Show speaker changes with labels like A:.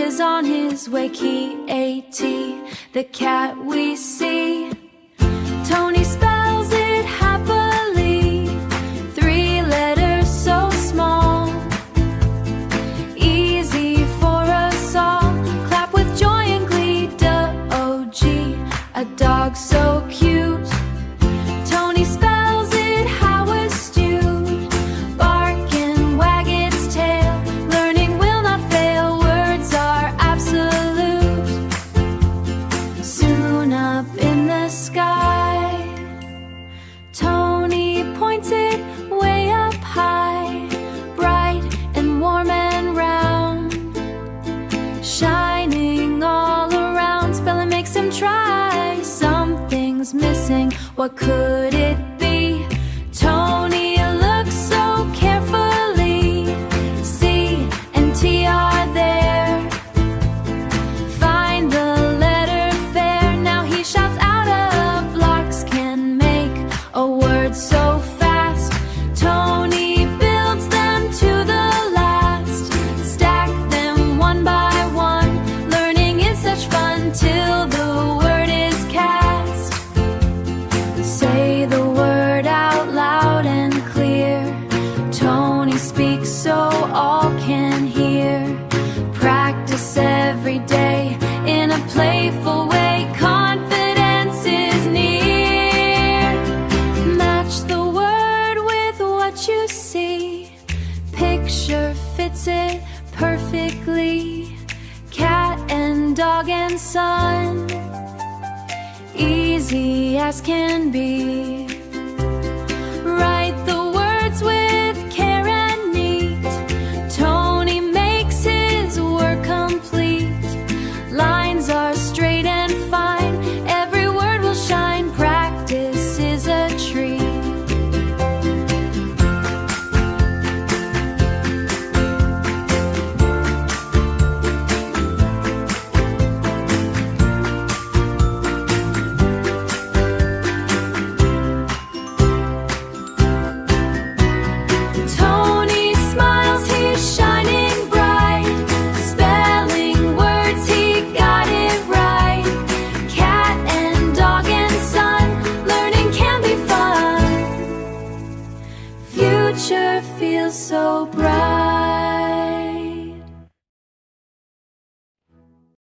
A: is on his way. K-A-T, the cat we see. Tony spells it happily, 3 letters so small, easy for us all. Clap with joy and glee. D-O-G, a dog so cute. Tony spells it how astute, bark and wag its tail. Learning will not fail, words are absolute. Soon up in the sky, Tony points it way up high, bright and warm and round, shining all around. Spelling makes him try. Something's missing, what could it be? Tony looks so carefully. C and T are there. Find the letter fair. Now he shouts out of blocks, can make a word so fast. Tony builds them to the last, stack them one by one. Learning is such fun till the word is cast. Say the word out loud and clear. Tony speaks so all can hear. Practice every day in a playful way. Confidence is near. Match the word with what you see. Picture fits it perfectly. Cat and dog and sun, easy as can be.